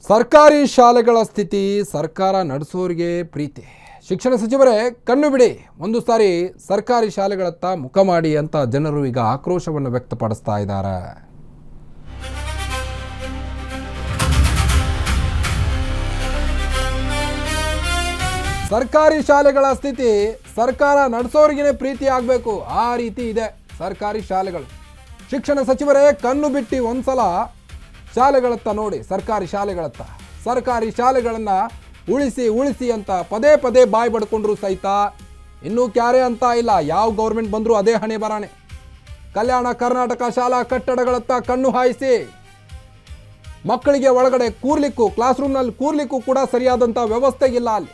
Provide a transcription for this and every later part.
ಸರ್ಕಾರಿ ಶಾಲೆಗಳ ಸ್ಥಿತಿ ಸರ್ಕಾರ ನಡೆಸೋರಿಗೆ ಪ್ರೀತಿ. ಶಿಕ್ಷಣ ಸಚಿವರೇ ಕಣ್ಣು ಬಿಡಿ, ಒಂದು ಸಾರಿ ಸರ್ಕಾರಿ ಶಾಲೆಗಳತ್ತ ಮುಖ ಮಾಡಿ ಅಂತ ಜನರು ಈಗ ಆಕ್ರೋಶವನ್ನು ವ್ಯಕ್ತಪಡಿಸ್ತಾ ಇದ್ದಾರೆ. ಸರ್ಕಾರಿ ಶಾಲೆಗಳ ಸ್ಥಿತಿ ಸರ್ಕಾರ ನಡೆಸೋರಿಗೇ ಪ್ರೀತಿ ಆಗಬೇಕು, ಆ ರೀತಿ ಇದೆ ಸರ್ಕಾರಿ ಶಾಲೆಗಳು. ಶಿಕ್ಷಣ ಸಚಿವರೇ ಕಣ್ಣು ಬಿಟ್ಟು ಒಂದ್ಸಲ ಶಾಲೆಗಳತ್ತ ನೋಡಿ, ಸರ್ಕಾರಿ ಶಾಲೆಗಳನ್ನು ಉಳಿಸಿ ಅಂತ ಪದೇ ಪದೇ ಬಾಯಿ ಬಡ್ಕೊಂಡ್ರು ಸಹಿತ ಇನ್ನೂ ಕ್ಯಾರೆ ಅಂತ ಇಲ್ಲ. ಯಾವ ಗೌರ್ಮೆಂಟ್ ಬಂದರೂ ಅದೇ ಹಣೆ ಬರಾಣೆ. ಕಲ್ಯಾಣ ಕರ್ನಾಟಕ ಶಾಲಾ ಕಟ್ಟಡಗಳತ್ತ ಕಣ್ಣು ಹಾಯಿಸಿ ಮಕ್ಕಳಿಗೆ ಒಳಗಡೆ ಕೂರ್ಲಿಕ್ಕೂ, ಕ್ಲಾಸ್ ರೂಮ್ನಲ್ಲಿ ಕೂರ್ಲಿಕ್ಕೂ ಕೂಡ ಸರಿಯಾದಂಥ ವ್ಯವಸ್ಥೆ ಇಲ್ಲ. ಅಲ್ಲಿ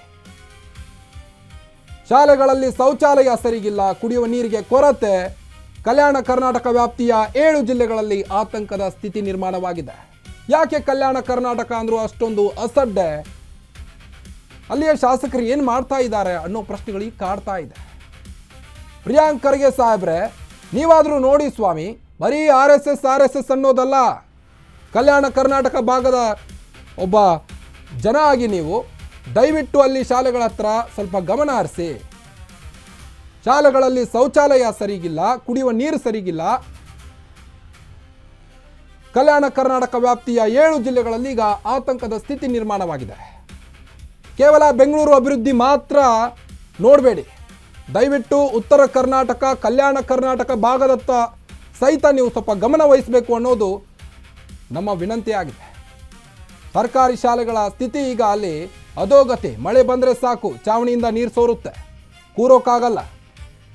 ಶಾಲೆಗಳಲ್ಲಿ ಶೌಚಾಲಯ ಸರಿಗಿಲ್ಲ, ಕುಡಿಯುವ ನೀರಿಗೆ ಕೊರತೆ. ಕಲ್ಯಾಣ ಕರ್ನಾಟಕ ವ್ಯಾಪ್ತಿಯ 7 ಜಿಲ್ಲೆಗಳಲ್ಲಿ ಆತಂಕದ ಸ್ಥಿತಿ ನಿರ್ಮಾಣವಾಗಿದೆ. ಯಾಕೆ ಕಲ್ಯಾಣ ಕರ್ನಾಟಕ ಅಂದರೂ ಅಷ್ಟೊಂದು ಅಸಡ್ಡೆ? ಅಲ್ಲಿಯ ಶಾಸಕರು ಏನು ಮಾಡ್ತಾ ಇದ್ದಾರೆ ಅನ್ನೋ ಪ್ರಶ್ನೆಗಳಿಗೆ ಕಾಡ್ತಾ ಇದೆ. ಪ್ರಿಯಾಂಕ್ ಖರ್ಗೆ ಸಾಹೇಬ್ರೆ, ನೀವಾದರೂ ನೋಡಿ ಸ್ವಾಮಿ, ಬರೀ R S S ಅನ್ನೋದಲ್ಲ. Kalyana Karnataka ಭಾಗದ ಒಬ್ಬ ಜನ ಆಗಿ ನೀವು ದಯವಿಟ್ಟು ಅಲ್ಲಿ ಶಾಲೆಗಳ ಹತ್ರ ಸ್ವಲ್ಪ ಗಮನ ಹರಿಸಿ. ಶಾಲೆಗಳಲ್ಲಿ ಶೌಚಾಲಯ ಸರಿಗಿಲ್ಲ, ಕುಡಿಯುವ ನೀರು ಸರಿಗಿಲ್ಲ. ಕಲ್ಯಾಣ ಕರ್ನಾಟಕ ವ್ಯಾಪ್ತಿಯ 7 ಜಿಲ್ಲೆಗಳಲ್ಲಿ ಈಗ ಆತಂಕದ ಸ್ಥಿತಿ ನಿರ್ಮಾಣವಾಗಿದೆ. ಕೇವಲ ಬೆಂಗಳೂರು ಅಭಿವೃದ್ಧಿ ಮಾತ್ರ ನೋಡಬೇಡಿ, ದಯವಿಟ್ಟು ಉತ್ತರ ಕರ್ನಾಟಕ, ಕಲ್ಯಾಣ ಕರ್ನಾಟಕ ಭಾಗದತ್ತ ಸಹಿತ ನೀವು ಸ್ವಲ್ಪ ಗಮನ ವಹಿಸಬೇಕು ಅನ್ನೋದು ನಮ್ಮ ವಿನಂತಿಯಾಗಿದೆ. ಸರ್ಕಾರಿ ಶಾಲೆಗಳ ಸ್ಥಿತಿ ಈಗ ಅಲ್ಲಿ ಅಧೋಗತಿ. ಮಳೆ ಬಂದರೆ ಸಾಕು, ಚಾವಣಿಯಿಂದ ನೀರು ಸೋರುತ್ತೆ, ಕೂರೋಕ್ಕಾಗಲ್ಲ.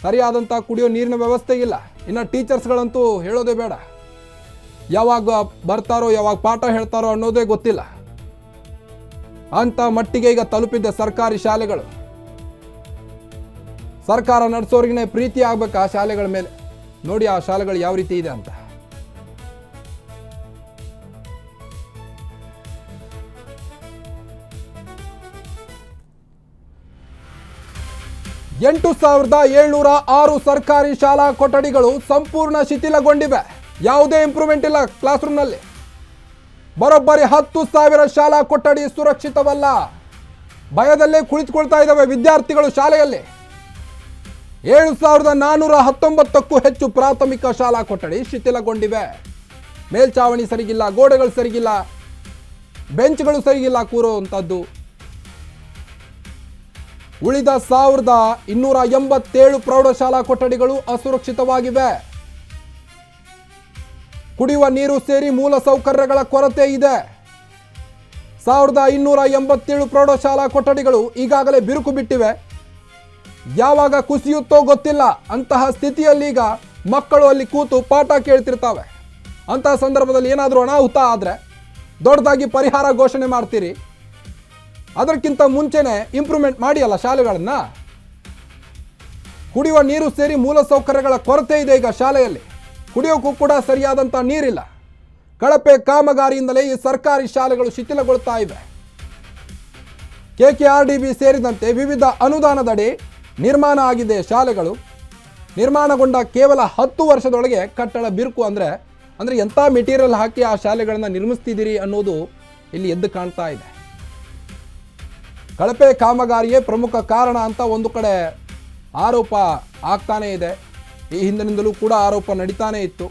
ಸರಿಯಾದಂಥ ಕುಡಿಯೋ ನೀರಿನ ವ್ಯವಸ್ಥೆ ಇಲ್ಲ. ಇನ್ನು ಟೀಚರ್ಸ್ಗಳಂತೂ ಹೇಳೋದೇ ಬೇಡ, ಯಾವಾಗ ಬರ್ತಾರೋ ಯಾವಾಗ ಪಾಠ ಹೇಳ್ತಾರೋ ಅನ್ನೋದೇ ಗೊತ್ತಿಲ್ಲ. ಅಂತ ಮಟ್ಟಿಗೆ ಈಗ ತಲುಪಿದ್ದ ಸರ್ಕಾರಿ ಶಾಲೆಗಳು. ಸರ್ಕಾರ ನಡೆಸೋರಿಗೇ ಪ್ರೀತಿ ಆಗ್ಬೇಕು ಆ ಶಾಲೆಗಳ ಮೇಲೆ. ನೋಡಿ ಆ ಶಾಲೆಗಳು ಯಾವ ರೀತಿ ಇದೆ ಅಂತ. ಎಂಟು 8,706 ಸರ್ಕಾರಿ ಶಾಲಾ ಕೊಠಡಿಗಳು ಸಂಪೂರ್ಣ ಶಿಥಿಲಗೊಂಡಿವೆ. ಯಾವುದೇ ಇಂಪ್ರೂವ್ಮೆಂಟ್ ಇಲ್ಲ ಕ್ಲಾಸ್ ರೂಮ್ನಲ್ಲಿ. ಬರೋಬ್ಬರಿ 10,000 ಶಾಲಾ ಕೊಠಡಿ ಸುರಕ್ಷಿತವಲ್ಲ. ಭಯದಲ್ಲೇ ಕುಳಿತುಕೊಳ್ತಾ ಇದ್ದಾವೆ ವಿದ್ಯಾರ್ಥಿಗಳು ಶಾಲೆಯಲ್ಲಿ. 7,419ಕ್ಕೂ ಹೆಚ್ಚು ಪ್ರಾಥಮಿಕ ಶಾಲಾ ಕೊಠಡಿ ಶಿಥಿಲಗೊಂಡಿವೆ. ಮೇಲ್ಚಾವಣಿ ಸರಿಗಿಲ್ಲ, ಗೋಡೆಗಳು ಸರಿಗಿಲ್ಲ, ಬೆಂಚ್ಗಳು ಸರಿಗಿಲ್ಲ ಕೂರುವಂಥದ್ದು. ಉಳಿದ 1,287 ಪ್ರೌಢಶಾಲಾ ಕೊಠಡಿಗಳು ಅಸುರಕ್ಷಿತವಾಗಿವೆ. ಕುಡಿಯುವ ನೀರು ಸೇರಿ ಮೂಲ ಸೌಕರ್ಯಗಳ ಕೊರತೆ ಇದೆ. 1,287 ಪ್ರೌಢಶಾಲಾ ಕೊಠಡಿಗಳು ಈಗಾಗಲೇ ಬಿರುಕು ಬಿಟ್ಟಿವೆ. ಯಾವಾಗ ಕುಸಿಯುತ್ತೋ ಗೊತ್ತಿಲ್ಲ. ಅಂತಹ ಸ್ಥಿತಿಯಲ್ಲಿ ಈಗ ಮಕ್ಕಳು ಅಲ್ಲಿ ಕೂತು ಪಾಠ ಕೇಳ್ತಿರ್ತಾವೆ. ಅಂತಹ ಸಂದರ್ಭದಲ್ಲಿ ಏನಾದರೂ ಅನಾಹುತ ಆದರೆ ದೊಡ್ಡದಾಗಿ ಪರಿಹಾರ ಘೋಷಣೆ ಮಾಡ್ತೀರಿ. ಅದಕ್ಕಿಂತ ಮುಂಚೆನೆ ಇಂಪ್ರೂವ್ಮೆಂಟ್ ಮಾಡಿ ಅಲ್ಲ ಶಾಲೆಗಳನ್ನು. ಕುಡಿಯುವ ನೀರು ಸೇರಿ ಮೂಲ ಸೌಕರ್ಯಗಳ ಕೊರತೆ ಇದೆ ಈಗ ಶಾಲೆಯಲ್ಲಿ. ಕುಡಿಯೋಕ್ಕೂ ಕೂಡ ಸರಿಯಾದಂಥ ನೀರಿಲ್ಲ. ಕಳಪೆ ಕಾಮಗಾರಿಯಿಂದಲೇ ಈ ಸರ್ಕಾರಿ ಶಾಲೆಗಳು ಶಿಥಿಲಗೊಳ್ತಾ ಇವೆ. KKRDB ಸೇರಿದಂತೆ ವಿವಿಧ ಅನುದಾನದಡಿ ನಿರ್ಮಾಣ ಆಗಿದೆ ಶಾಲೆಗಳು. ನಿರ್ಮಾಣಗೊಂಡ ಕೇವಲ 10 ವರ್ಷದೊಳಗೆ ಕಟ್ಟಡ ಬಿರುಕು. ಅಂದರೆ ಎಂಥ ಮೆಟೀರಿಯಲ್ ಹಾಕಿ ಆ ಶಾಲೆಗಳನ್ನು ನಿರ್ಮಿಸ್ತಿದ್ದೀರಿ ಅನ್ನೋದು ಇಲ್ಲಿ ಎದ್ದು ಕಾಣ್ತಾ ಇದೆ. ಕಳಪೆ ಕಾಮಗಾರಿಯೇ ಪ್ರಮುಖ ಕಾರಣ ಅಂತ ಒಂದು ಕಡೆ ಆರೋಪ ಆಗ್ತಾನೇ ಇದೆ. ಈ ಹಿಂದಿನಿಂದಲೂ ಕೂಡ ಆರೋಪ ನಡೀತಾನೇ ಇತ್ತು.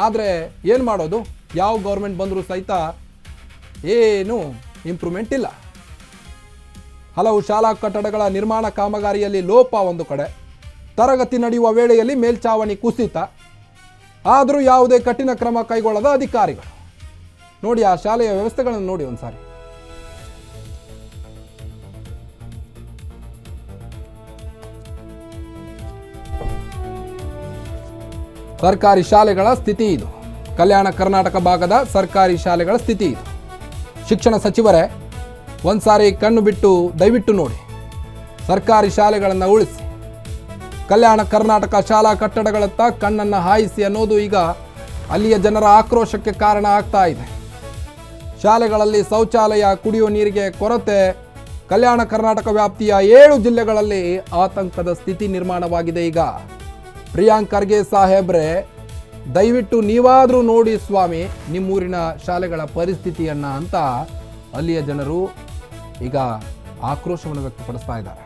ಆದರೆ ಏನು ಮಾಡೋದು, ಯಾವ ಗೌರ್ಮೆಂಟ್ ಬಂದರೂ ಸಹಿತ ಏನು ಇಂಪ್ರೂವ್ಮೆಂಟ್ ಇಲ್ಲ. ಹಲವು ಶಾಲಾ ಕಟ್ಟಡಗಳ ನಿರ್ಮಾಣ ಕಾಮಗಾರಿಯಲ್ಲಿ ಲೋಪ ಒಂದು ಕಡೆ, ತರಗತಿ ನಡೆಯುವ ವೇಳೆಯಲ್ಲಿ ಮೇಲ್ಚಾವಣಿ ಕುಸಿತ. ಆದರೂ ಯಾವುದೇ ಕಠಿಣ ಕ್ರಮ ಕೈಗೊಳ್ಳದ ಅಧಿಕಾರಿಗಳು. ನೋಡಿ ಆ ಶಾಲೆಯ ವ್ಯವಸ್ಥೆಗಳನ್ನು ನೋಡಿ ಒಂದ್ಸಾರಿ. ಸರ್ಕಾರಿ ಶಾಲೆಗಳ ಸ್ಥಿತಿ ಇದು. ಕಲ್ಯಾಣ ಕರ್ನಾಟಕ ಭಾಗದ ಸರ್ಕಾರಿ ಶಾಲೆಗಳ ಸ್ಥಿತಿ ಇದು. ಶಿಕ್ಷಣ ಸಚಿವರೇ ಒಂದು ಸಾರಿ ಕಣ್ಣು ಬಿಟ್ಟು ದಯವಿಟ್ಟು ನೋಡಿ, ಸರ್ಕಾರಿ ಶಾಲೆಗಳನ್ನು ಉಳಿಸಿ. ಕಲ್ಯಾಣ ಕರ್ನಾಟಕ ಶಾಲಾ ಕಟ್ಟಡಗಳತ್ತ ಕಣ್ಣನ್ನು ಹಾಯಿಸಿ ಅನ್ನೋದು ಈಗ ಅಲ್ಲಿಯ ಜನರ ಆಕ್ರೋಶಕ್ಕೆ ಕಾರಣ ಆಗ್ತಾ ಇದೆ. ಶಾಲೆಗಳಲ್ಲಿ ಶೌಚಾಲಯ, ಕುಡಿಯುವ ನೀರಿಗೆ ಕೊರತೆ. ಕಲ್ಯಾಣ ಕರ್ನಾಟಕ ವ್ಯಾಪ್ತಿಯ 7 ಜಿಲ್ಲೆಗಳಲ್ಲಿ ಆತಂಕದ ಸ್ಥಿತಿ ನಿರ್ಮಾಣವಾಗಿದೆ ಈಗ. ಪ್ರಿಯಾಂಕ್ ಖರ್ಗೆ ಸಾಹೇಬ್ರೆ, ದಯವಿಟ್ಟು ನೀವಾದರೂ ನೋಡಿ ಸ್ವಾಮಿ ನಿಮ್ಮೂರಿನ ಶಾಲೆಗಳ ಪರಿಸ್ಥಿತಿಯನ್ನು ಅಂತ ಅಲ್ಲಿಯ ಜನರು ಈಗ ಆಕ್ರೋಶವನ್ನು ವ್ಯಕ್ತಪಡಿಸ್ತಾ ಇದ್ದಾರೆ.